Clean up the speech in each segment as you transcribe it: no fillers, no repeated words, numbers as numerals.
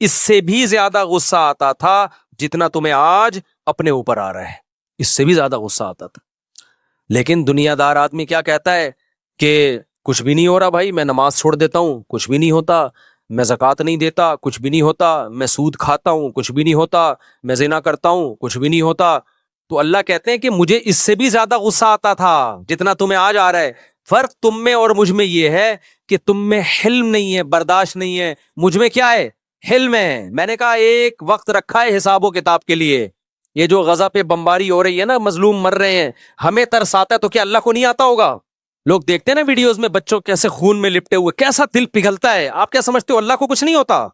اس سے بھی زیادہ غصہ آتا تھا جتنا تمہیں آج اپنے اوپر آ رہا ہے، اس سے بھی زیادہ غصہ آتا تھا۔ لیکن دنیا دار آدمی کیا کہتا ہے کہ کچھ بھی نہیں ہو رہا بھائی، میں نماز چھوڑ دیتا ہوں، کچھ بھی نہیں ہوتا، میں زکوٰۃ نہیں دیتا، کچھ بھی نہیں ہوتا، میں سود کھاتا ہوں، کچھ بھی نہیں ہوتا، میں زنا کرتا ہوں، کچھ بھی نہیں ہوتا۔ تو اللہ کہتے ہیں کہ مجھے اس سے بھی زیادہ غصہ آتا تھا جتنا تمہیں آج آ رہا ہے۔ فرق تم میں اور مجھ میں یہ ہے کہ تم میں حلم نہیں ہے، برداشت نہیں ہے، مجھ میں کیا ہے؟ حلم ہے۔ میں نے کہا ایک وقت رکھا ہے حساب و کتاب کے لیے۔ یہ جو غزہ پہ بمباری ہو رہی ہے نا، مظلوم مر رہے ہیں، ہمیں ترس آتا ہے تو کیا اللہ کو نہیں آتا ہوگا؟ لوگ دیکھتے ہیں نا ویڈیوز میں بچوں کیسے خون میں لپٹے ہوئے، کیسا دل پگھلتا ہے۔ آپ کیا سمجھتے ہو اللہ کو کچھ نہیں ہوتا؟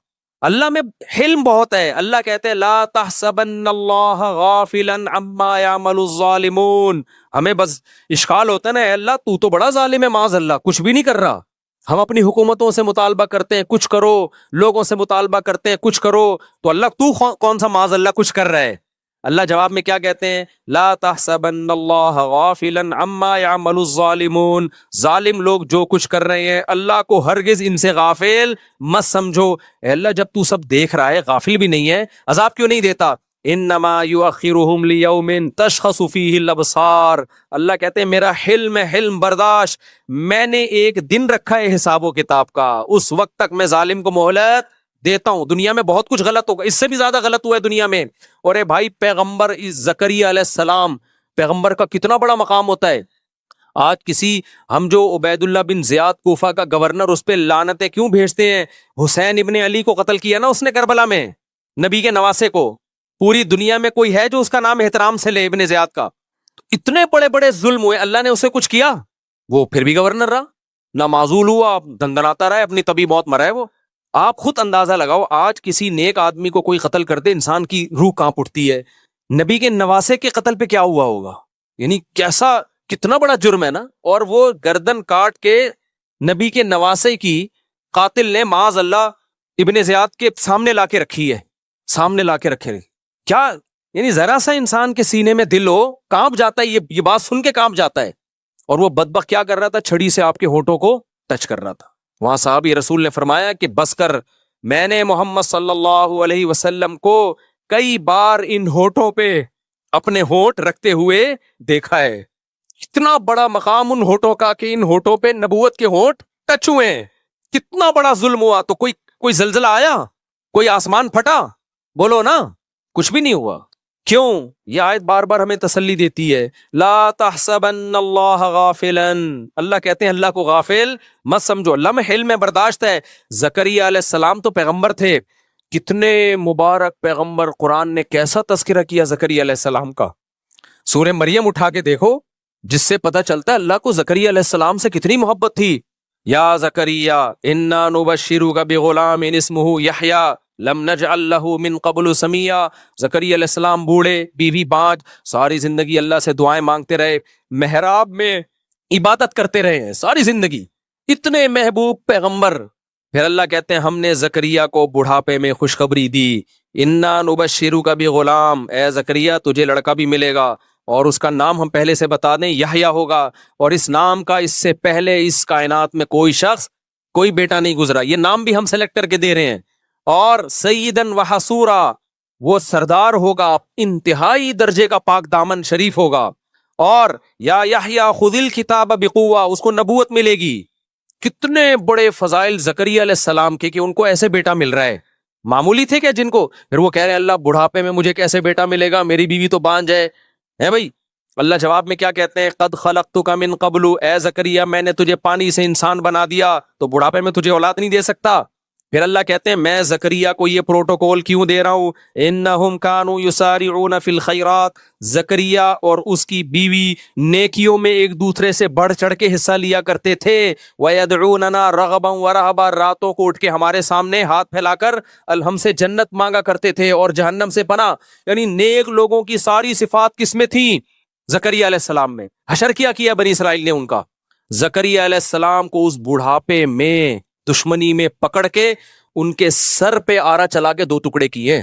اللہ میں حلم بہت ہے۔ اللہ کہتے ہیں لا تحسبن اللہ غافلا عما يعمل الظالمون۔ ہمیں بس اشکال ہوتا ہے نا، اے اللہ تو بڑا ظالم ہے، معاذ اللہ کچھ بھی نہیں کر رہا۔ ہم اپنی حکومتوں سے مطالبہ کرتے ہیں کچھ کرو، لوگوں سے مطالبہ کرتے ہیں کچھ کرو، تو اللہ تو کون سا معاذ اللہ کچھ کر رہا ہے؟ اللہ جواب میں کیا کہتے ہیں؟ لا تحسبن اللہ غافلا عما يعمل الظالمون۔ ظالم لوگ جو کچھ کر رہے ہیں اللہ کو ہرگز ان سے غافل مت سمجھو۔ اے اللہ جب تو سب دیکھ رہا ہے، غافل بھی نہیں ہے، عذاب کیوں نہیں دیتا؟ انما یؤخرهم لیوم تشخص فیہ الابصار۔ اللہ کہتے ہیں میرا حلم ہے، حلم برداشت، میں نے ایک دن رکھا ہے حساب و کتاب کا، اس وقت تک میں ظالم کو مہلت دیتا ہوں۔ دنیا میں بہت کچھ غلط ہوگا، اس سے بھی زیادہ غلط ہوا ہے دنیا میں۔ اور اے بھائی پیغمبر زکریا علیہ السلام، پیغمبر کا کتنا بڑا مقام ہوتا ہے۔ آج کسی ہم جو عبید اللہ بن زیاد کوفہ کا گورنر، اس پہ لعنتیں کیوں بھیجتے ہیں؟ حسین ابن علی کو قتل کیا نا اس نے کربلا میں، نبی کے نواسے کو۔ پوری دنیا میں کوئی ہے جو اس کا نام احترام سے لے ابن زیاد کا؟ اتنے بڑے بڑے ظلم ہوئے، اللہ نے اسے کچھ کیا؟ وہ پھر بھی گورنر رہا، نہ معزول ہوا، دندناتا رہا، اپنی طبی موت مرا ہے وہ۔ آپ خود اندازہ لگاؤ، آج کسی نیک آدمی کو کوئی قتل کر دے، انسان کی روح کانپ اٹھتی ہے۔ نبی کے نواسے کے قتل پہ کیا ہوا ہوگا؟ یعنی کیسا، کتنا بڑا جرم ہے نا۔ اور وہ گردن کاٹ کے نبی کے نواسے کی قاتل نے معاذ اللہ ابن زیاد کے سامنے لا کے رکھی ہے، سامنے لا کے رکھے۔ کیا یعنی ذرا سا انسان کے سینے میں دل ہو، کانپ جاتا ہے، یہ بات سن کے کانپ جاتا ہے۔ اور وہ بدبخت کیا کر رہا تھا؟ چھڑی سے آپ کے ہونٹوں کو ٹچ کر رہا تھا۔ وہاں صحابی رسول نے فرمایا کہ بس کر، میں نے محمد صلی اللہ علیہ وسلم کو کئی بار ان ہونٹوں پہ اپنے ہونٹ رکھتے ہوئے دیکھا ہے۔ اتنا بڑا مقام ان ہونٹوں کا کہ ان ہونٹوں پہ نبوت کے ہونٹ ٹچ ہوئے ہیں۔ کتنا بڑا ظلم ہوا۔ تو کوئی زلزلہ آیا؟ کوئی آسمان پھٹا؟ بولو نا، کچھ بھی نہیں ہوا۔ کیوں؟ یہ آیت بار بار ہمیں تسلی دیتی ہے، لا تحسبن اللہ غافلا۔ اللہ کہتے ہیں اللہ کو غافل مت سمجھو، اللہ میں حلم ہے، برداشت ہے۔ زکریا علیہ السلام تو پیغمبر تھے، کتنے مبارک پیغمبر، قرآن نے کیسا تذکرہ کیا زکریا علیہ السلام کا۔ سورہ مریم اٹھا کے دیکھو، جس سے پتہ چلتا ہے اللہ کو زکریا علیہ السلام سے کتنی محبت تھی۔ یا زکریا انا نبشرک بغلام اسمہ یحییٰ لم نجعل لہ من قبل سمیہ۔ زکریا علیہ السلام بوڑھے، بیوی بانج، ساری زندگی اللہ سے دعائیں مانگتے رہے، محراب میں عبادت کرتے رہے ہیں ساری زندگی، اتنے محبوب پیغمبر۔ پھر اللہ کہتے ہیں ہم نے زکریا کو بڑھاپے میں خوشخبری دی، انا نبشرک بغلام، اے زکریا تجھے لڑکا بھی ملے گا، اور اس کا نام ہم پہلے سے بتا دیں یحییٰ ہوگا۔ اور اس نام کا اس سے پہلے اس کائنات میں کوئی شخص، کوئی بیٹا نہیں گزرا، یہ نام بھی ہم سلیکٹ کر کے دے رہے ہیں۔ اور سیدن و حصورا، وہ سردار ہوگا، انتہائی درجے کا پاک دامن شریف ہوگا۔ اور یا یحییٰ خذ الکتاب بقوہ، اس کو نبوت ملے گی۔ کتنے بڑے فضائل زکریا علیہ السلام کے کہ ان کو ایسے بیٹا مل رہا ہے۔ معمولی تھے کیا جن کو؟ پھر وہ کہہ رہے ہیں اللہ بڑھاپے میں مجھے کیسے بیٹا ملے گا، میری بیوی تو بانج ہے بھائی۔ اللہ جواب میں کیا کہتے ہیں؟ قد خلقتک من قبل، اے زکریا میں نے تجھے پانی سے انسان بنا دیا، تو بڑھاپے میں تجھے اولاد نہیں دے سکتا۔ پھر اللہ کہتے ہیں میں زکریا کو یہ پروٹوکول کیوں دے رہا ہوں، انہم کانوا یسارعون فی الخیرات، زکریا اور اس کی بیوی نیکیوں میں ایک دوسرے سے بڑھ چڑھ کے حصہ لیا کرتے تھے، ویدعوننا رغبا ورہبا، راتوں کو اٹھ کے ہمارے سامنے ہاتھ پھیلا کر ہم سے جنت مانگا کرتے تھے اور جہنم سے پناہ۔ یعنی نیک لوگوں کی ساری صفات کس میں تھیں؟ زکریا علیہ السلام میں۔ حشر کیا بنی اسرائیل نے ان کا؟ زکریا علیہ السلام کو اس بڑھاپے میں دشمنی میں پکڑ کے ان کے سر پہ آرا چلا کے 2 ٹکڑے کیے،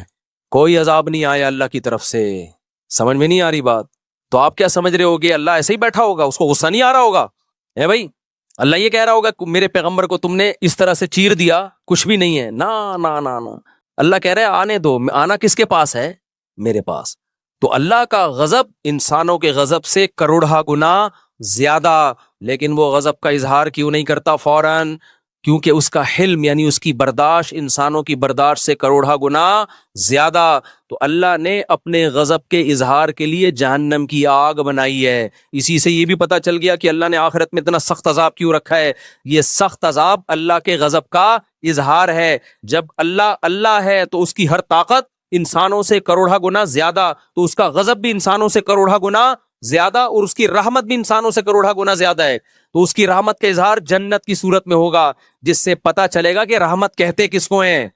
کوئی عذاب نہیں آیا اللہ کی طرف سے۔ سمجھ میں نہیں آ رہی بات؟ تو آپ کیا سمجھ رہے ہوگے اللہ ایسے ہی بیٹھا ہوگا، اس کو غصہ نہیں آ رہا ہوگا؟ بھائی اللہ یہ کہہ رہا ہوگا میرے پیغمبر کو تم نے اس طرح سے چیر دیا، کچھ بھی نہیں ہے، نا نا نا نا۔ اللہ کہہ رہا ہے آنے دو، آنا کس کے پاس ہے؟ میرے پاس. تو اللہ کا غضب انسانوں کے غضب سے کروڑہ گنا زیادہ، لیکن وہ غضب کا اظہار کیوں نہیں کرتا فوراً؟ کیونکہ اس کا حلم یعنی اس کی برداشت انسانوں کی برداشت سے کروڑہ گنا زیادہ. تو اللہ نے اپنے غضب کے اظہار کے لیے جہنم کی آگ بنائی ہے. اسی سے یہ بھی پتہ چل گیا کہ اللہ نے آخرت میں اتنا سخت عذاب کیوں رکھا ہے. یہ سخت عذاب اللہ کے غضب کا اظہار ہے. جب اللہ ہے تو اس کی ہر طاقت انسانوں سے کروڑہ گنا زیادہ، تو اس کا غضب بھی انسانوں سے کروڑہ گنا زیادہ، اور اس کی رحمت بھی انسانوں سے کروڑہ گنا زیادہ ہے. تو اس کی رحمت کا اظہار جنت کی صورت میں ہوگا، جس سے پتہ چلے گا کہ رحمت کہتے کس کو ہیں،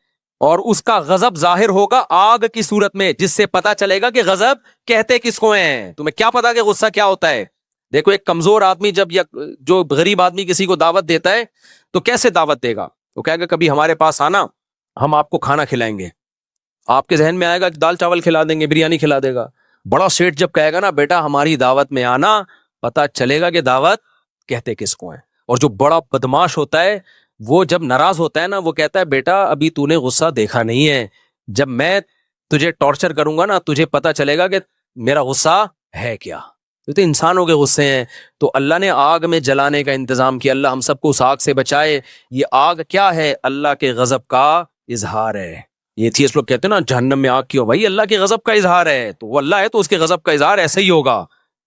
اور اس کا غضب ظاہر ہوگا آگ کی صورت میں، جس سے پتہ چلے گا کہ غضب کہتے کس کو ہیں. تمہیں کیا پتا کہ غصہ کیا ہوتا ہے؟ دیکھو ایک کمزور آدمی جب جو غریب آدمی کسی کو دعوت دیتا ہے تو کیسے دعوت دے گا؟ وہ کہے گا کبھی ہمارے پاس آنا، ہم آپ کو کھانا کھلائیں گے. آپ کے ذہن میں آئے گا کہ دال چاول کھلا دیں گے، بریانی کھلا دے گا. بڑا سیٹ جب کہے گا نا بیٹا ہماری دعوت میں آنا، پتہ چلے گا کہ دعوت کہتے کس کو ہیں. اور جو بڑا بدماش ہوتا ہے وہ جب ناراض ہوتا ہے نا، وہ کہتا ہے بیٹا ابھی تو نے غصہ دیکھا نہیں ہے، جب میں تجھے ٹارچر کروں گا نا تجھے پتہ چلے گا کہ میرا غصہ ہے کیا. تو انسانوں کے غصے ہیں. تو اللہ نے آگ میں جلانے کا انتظام کیا. اللہ ہم سب کو اس آگ سے بچائے. یہ آگ کیا ہے؟ اللہ کے غضب کا اظہار ہے. یہ چیز لوگ کہتے ہیں نا جہنم میں آگ کیوں؟ بھائی اللہ کے غضب کا اظہار ہے. تو وہ اللہ ہے تو اس کے غضب کا اظہار ایسے ہی ہوگا.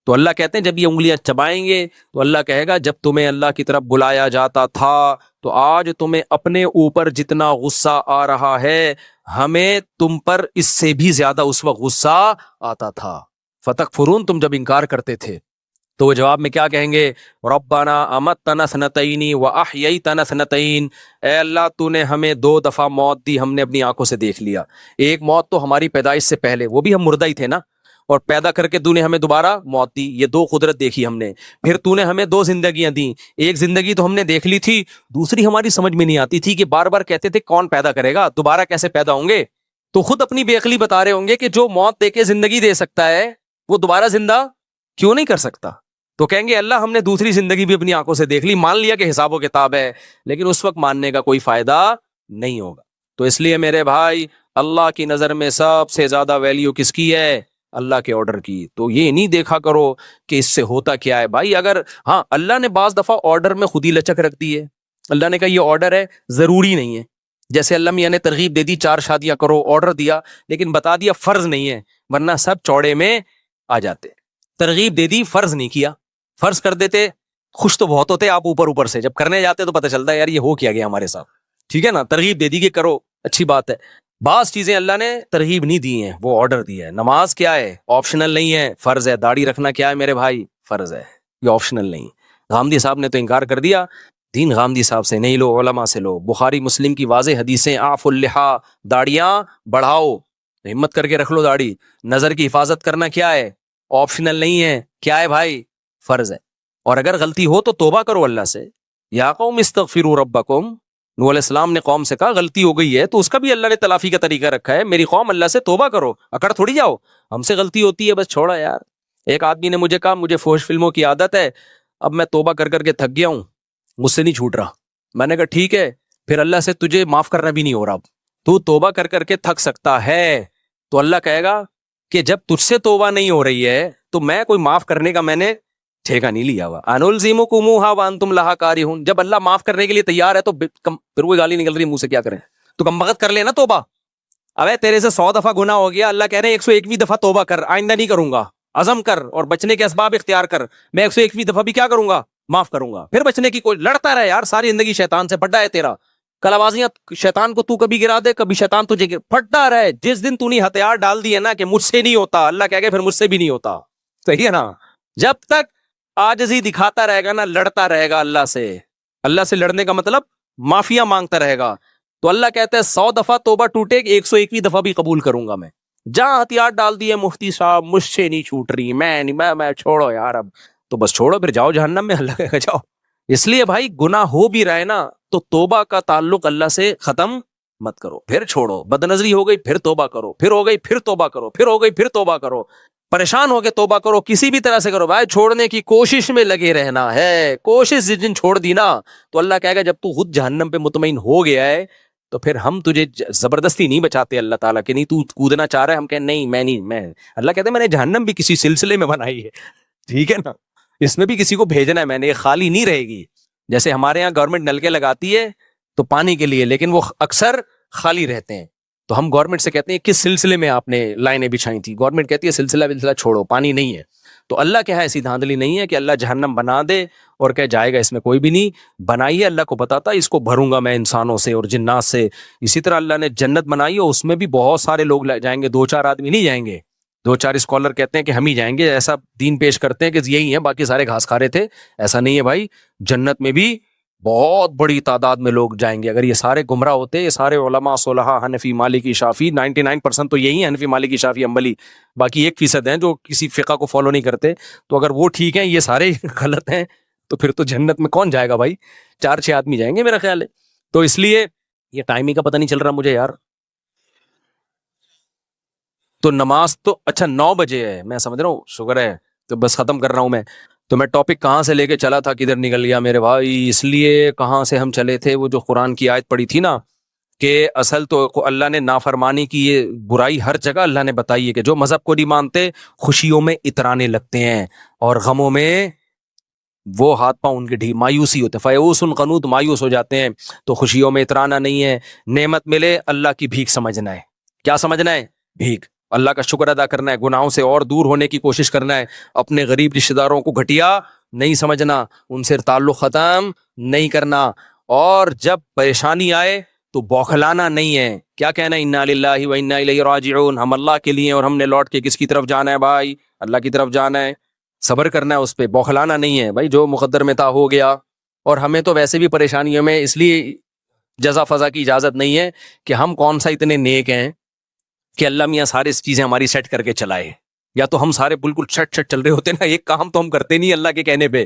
تو اللہ کہتے ہیں جب یہ انگلیاں چبائیں گے تو اللہ کہے گا جب تمہیں اللہ کی طرف بلایا جاتا تھا تو آج تمہیں اپنے اوپر جتنا غصہ آ رہا ہے ہمیں تم پر اس سے بھی زیادہ اس وقت غصہ آتا تھا. فتکفرون، تم جب انکار کرتے تھے تو وہ جواب میں کیا کہیں گے؟ ربنا امتنا سنتین واحییتنا سنتین، اے اللہ تو نے ہمیں 2 دفعہ موت دی، ہم نے اپنی آنکھوں سے دیکھ لیا. ایک موت تو ہماری پیدائش سے پہلے، وہ بھی ہم مردہ ہی تھے نا، اور پیدا کر کے تو نے ہمیں دوبارہ موت دی. یہ 2 قدرت دیکھی ہم نے. پھر تو نے ہمیں 2 زندگیاں دی. ایک زندگی تو ہم نے دیکھ لی تھی، دوسری ہماری سمجھ میں نہیں آتی تھی کہ بار بار کہتے تھے کون پیدا کرے گا، دوبارہ کیسے پیدا ہوں گے. تو خود اپنی بے عقلی بتا رہے ہوں گے کہ جو موت دے کے زندگی دے سکتا ہے وہ دوبارہ زندہ کیوں نہیں کر سکتا. تو کہیں گے اللہ ہم نے دوسری زندگی بھی اپنی آنکھوں سے دیکھ لی، مان لیا کہ حساب و کتاب ہے، لیکن اس وقت ماننے کا کوئی فائدہ نہیں ہوگا. تو اس لیے میرے بھائی اللہ کی نظر میں سب سے زیادہ ویلیو کس کی ہے؟ اللہ کے آرڈر کی. تو یہ نہیں دیکھا کرو کہ اس سے ہوتا کیا ہے. بھائی اگر ہاں اللہ نے بعض دفعہ آرڈر میں خود ہی لچک رکھ دی ہے. اللہ نے کہا یہ آرڈر ہے، ضروری نہیں ہے. جیسے اللہ میاں نے ترغیب دے دی 4 شادیاں کرو، آرڈر دیا، لیکن بتا دیا فرض نہیں ہے، ورنہ سب چوڑے میں آ جاتے. ترغیب دے دی، فرض نہیں کیا. فرض کر دیتے خوش تو بہت ہوتے آپ اوپر سے، جب کرنے جاتے تو پتہ چلتا ہے یار یہ ہو کیا گیا ہمارے ساتھ. ٹھیک ہے نا، ترغیب دے دی کہ کرو، اچھی بات ہے. بعض چیزیں اللہ نے ترغیب نہیں دی ہیں، وہ آرڈر دیا ہے. نماز کیا ہے؟ آپشنل نہیں ہے، فرض ہے. داڑھی رکھنا کیا ہے میرے بھائی؟ فرض ہے، یہ آپشنل نہیں. غامدی صاحب نے تو انکار کر دیا. دین غامدی صاحب سے نہیں لو، علماء سے لو. بخاری مسلم کی واضح حدیثیں، اعفوا اللحا، داڑیاں بڑھاؤ، ہمت کر کے رکھ لو داڑھی. نظر کی حفاظت کرنا کیا ہے؟ آپشنل نہیں ہے. کیا ہے بھائی؟ فرض ہے. اور اگر غلطی ہو تو توبہ کرو اللہ سے. یا قوم استغفروا ربکم، نوح علیہ السلام نے قوم سے کہا غلطی ہو گئی ہے تو اس کا بھی اللہ نے تلافی کا طریقہ رکھا ہے. میری قوم اللہ سے توبہ کرو، اکڑ تھوڑی جاؤ ہم سے غلطی ہوتی ہے بس چھوڑا یار. ایک آدمی نے مجھے کہا مجھے فحش فلموں کی عادت ہے، اب میں توبہ کر کر کے تھک گیا ہوں، مجھ سے نہیں چھوٹ رہا. میں نے کہا ٹھیک ہے، پھر اللہ سے تجھے معاف کرنا بھی نہیں ہو رہا. تو توبہ کر کر کے تھک سکتا ہے تو اللہ کہے گا کہ جب تجھ سے توبہ نہیں ہو رہی ہے تو میں کوئی معاف کرنے کا میں نے ٹھیکہ نہیں لیا ہوا. انلزمکموہا وانتم لہا کارہون. جب اللہ معاف کرنے کے لیے تیار ہے تو پھر کوئی گالی نکل رہی ہے منہ سے، کیا کریں؟ تو کم بخت کر لینا توبہ. ابے تیرے سے 100 دفعہ گناہ ہو گیا، اللہ کہہ رہے ہیں 101ویں دفعہ توبہ کر، آئندہ نہیں کروں گا. عزم کر اور بچنے کے اسباب اختیار کر، میں 101ویں دفعہ بھی کیا کروں گا؟ معاف کروں گا. پھر بچنے کی کوئی لڑتا رہے یار، ساری زندگی شیطان سے پھٹا ہے تیرا. کلابازیاں شیطان کو تو کبھی گرا دے، کبھی شیطان تجھے پھٹا رہے. جس دن تو نے ہتھیار ڈال دیے نا کہ مجھ سے نہیں ہوتا، اللہ کہے گا پھر مجھ سے بھی نہیں ہوتا. صحیح ہے نا؟ جب تک عاجزی دکھاتا رہے گا نا، لڑتا رہے گا اللہ سے. اللہ سے لڑنے کا مطلب معافیاں مانگتا رہے گا. تو اللہ کہتا ہے 100 دفعہ توبہ ٹوٹے، 101ویں دفعہ بھی قبول کروں گا میں. جہاں ہتھیار ڈال دیے مفتی صاحب مجھ سے نہیں چھوٹ رہی، میں چھوڑو یار، اب تو بس چھوڑو، پھر جاؤ جہنم میں. اللہ کہے گا جاؤ. اس لیے بھائی گناہ ہو بھی رہے نا تو توبہ کا تعلق اللہ سے ختم مت کرو، پھر چھوڑو. بد نظری ہو گئی پھر توبہ کرو، پھر ہو گئی پھر توبہ کرو، پھر ہو گئی پھر توبہ کرو. پریشان ہو کے توبہ کرو، کسی بھی طرح سے کرو بھائی. چھوڑنے کی کوشش میں لگے رہنا ہے. کوشش جس دن چھوڑ دی نا تو اللہ کہے گا جب تو خود جہنم پہ مطمئن ہو گیا ہے تو پھر ہم تجھے زبردستی نہیں بچاتے اللہ تعالیٰ کہ نہیں تو کودنا چاہ رہا ہے, ہم کہیں نہیں میں نہیں, میں اللہ کہتے ہیں میں نے جہنم بھی کسی سلسلے میں بنائی ہے, ٹھیک ہے نا, اس میں بھی کسی کو بھیجنا ہے میں نے, یہ خالی نہیں رہے گی. جیسے ہمارے یہاں گورنمنٹ نلکے لگاتی ہے تو پانی کے لیے, لیکن وہ اکثر خالی رہتے ہیں. تو ہم گورنمنٹ سے کہتے ہیں کس سلسلے میں آپ نے لائنیں بچھائی تھی, گورنمنٹ کہتی ہے سلسلہ چھوڑو, پانی نہیں ہے. تو اللہ کے یہاں ایسی دھاندلی نہیں ہے کہ اللہ جہنم بنا دے اور کہ جائے گا اس میں کوئی بھی نہیں. بنائی ہے اللہ کو بتاتا اس کو بھروں گا میں انسانوں سے اور جنات سے. اسی طرح اللہ نے جنت بنائی ہے, اس میں بھی بہت سارے لوگ جائیں گے, 2-4 آدمی نہیں جائیں گے. 2-4 اسکالر کہتے ہیں کہ ہم ہی جائیں گے, ایسا دین پیش کرتے ہیں کہ یہی ہے باقی سارے گھاس کھا رہے تھے. ایسا نہیں ہے بھائی, جنت میں بھی بہت بڑی تعداد میں لوگ جائیں گے. اگر یہ سارے گمراہ ہوتے, یہ سارے علماء صلحاء حنفی مالکی شافعی 99% تو یہی ہیں, حنفی مالکی شافعی حنبلی, باقی 1% ہیں جو کسی فقہ کو فالو نہیں کرتے. تو اگر وہ ٹھیک ہیں, یہ سارے غلط ہیں, تو پھر تو جنت میں کون جائے گا بھائی, 4-6 آدمی جائیں گے میرا خیال ہے. تو اس لیے یہ ٹائمنگ کا پتہ نہیں چل رہا مجھے یار. تو نماز تو اچھا 9 بجے ہے, میں سمجھ رہا ہوں, شکر ہے, تو بس ختم کر رہا ہوں میں. تو میں ٹاپک کہاں سے لے کے چلا تھا کدھر نکل گیا میرے بھائی. اس لیے کہاں سے ہم چلے تھے, وہ جو قرآن کی آیت پڑھی تھی نا, کہ اصل تو اللہ نے نافرمانی کی یہ برائی ہر جگہ اللہ نے بتائی ہے کہ جو مذہب کو نہیں مانتے خوشیوں میں اترانے لگتے ہیں اور غموں میں وہ ہاتھ پاؤں ان کے مایوسی ہوتے, فیوس قنوط, مایوس ہو جاتے ہیں. تو خوشیوں میں اترانا نہیں ہے, نعمت ملے اللہ کی بھیک سمجھنا ہے. کیا سمجھنا ہے؟ بھیک. اللہ کا شکر ادا کرنا ہے, گناہوں سے اور دور ہونے کی کوشش کرنا ہے, اپنے غریب رشتہ داروں کو گھٹیا نہیں سمجھنا, ان سے تعلق ختم نہیں کرنا, اور جب پریشانی آئے تو بوکھلانا نہیں ہے. کیا کہنا ہے, انا للہ و انا الیہ راجعون, ہم اللہ کے لیے اور ہم نے لوٹ کے کس کی طرف جانا ہے بھائی, اللہ کی طرف جانا ہے. صبر کرنا ہے اس پہ, بوکھلانا نہیں ہے بھائی, جو مقدر میں تھا ہو گیا. اور ہمیں تو ویسے بھی پریشانیوں میں اس لیے جزا فضا کی اجازت نہیں ہے کہ ہم کون سا اتنے نیک ہیں کہ اللہ میاں ساری چیزیں ہماری سیٹ کر کے چلائے. یا تو ہم سارے بالکل چھٹ چل رہے ہوتے نا, ایک کام تو ہم کرتے نہیں اللہ کے کہنے پہ,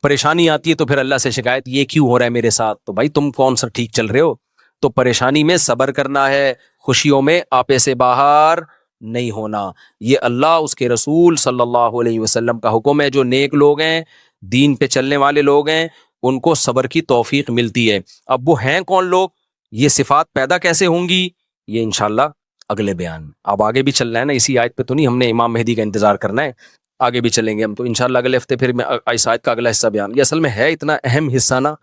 پریشانی آتی ہے تو پھر اللہ سے شکایت, یہ کیوں ہو رہا ہے میرے ساتھ. تو بھائی تم کون سا ٹھیک چل رہے ہو. تو پریشانی میں صبر کرنا ہے, خوشیوں میں آپے سے باہر نہیں ہونا. یہ اللہ اس کے رسول صلی اللہ علیہ وسلم کا حکم ہے. جو نیک لوگ ہیں, دین پہ چلنے والے لوگ ہیں, ان کو صبر کی توفیق ملتی ہے. اب وہ ہیں کون لوگ, یہ صفات پیدا کیسے ہوں گی, یہ انشاءاللہ اگلے بیان. اب آگے بھی چل رہا ہے نا, اسی آیت پہ تو نہیں ہم نے امام مہدی کا انتظار کرنا ہے, آگے بھی چلیں گے ہم. تو انشاءاللہ اگلے ہفتے پھر میں اس آیت کا اگلا حصہ بیان. یہ اصل میں ہے اتنا اہم حصہ نا,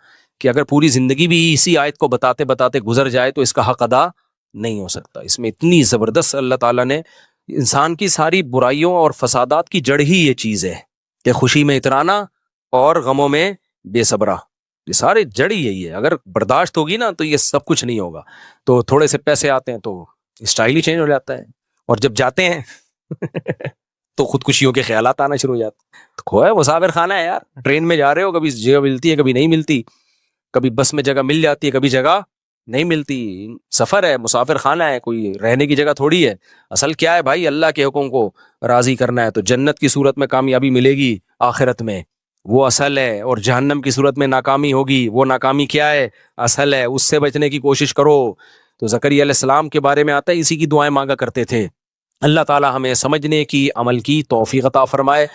کہ اگر پوری زندگی بھی اسی آیت کو بتاتے بتاتے گزر جائے تو اس کا حق ادا نہیں ہو سکتا. اس میں اتنی زبردست اللہ تعالیٰ نے انسان کی ساری برائیوں اور فسادات کی جڑ ہی یہ چیز ہے کہ خوشی میں اترانا اور غموں میں بے صبرا. یہ سارے جڑ ہی یہی ہے. اگر برداشت ہوگی نا تو یہ سب کچھ نہیں ہوگا. تو تھوڑے سے پیسے آتے ہیں تو اسٹائل ہی چینج ہو جاتا ہے, اور جب جاتے ہیں تو خودکشیوں کے خیالات آنا شروع ہو جاتے ہیں. تو کھویا مسافر خانہ ہے یار, ٹرین میں جا رہے ہو, کبھی جگہ ملتی ہے کبھی نہیں ملتی, کبھی بس میں جگہ مل جاتی ہے کبھی جگہ نہیں ملتی. سفر ہے, مسافر خانہ ہے, کوئی رہنے کی جگہ تھوڑی ہے. اصل کیا ہے بھائی, اللہ کے حکم کو راضی کرنا ہے. تو جنت کی صورت میں کامیابی ملے گی آخرت میں, وہ اصل ہے, اور جہنم کی صورت میں ناکامی ہوگی, وہ ناکامی کیا ہے, اصل ہے. اس سے بچنے کی کوشش کرو. تو زکریا علیہ السلام کے بارے میں آتا ہے, اسی کی دعائیں مانگا کرتے تھے. اللہ تعالی ہمیں سمجھنے کی, عمل کی توفیق عطا فرمائے.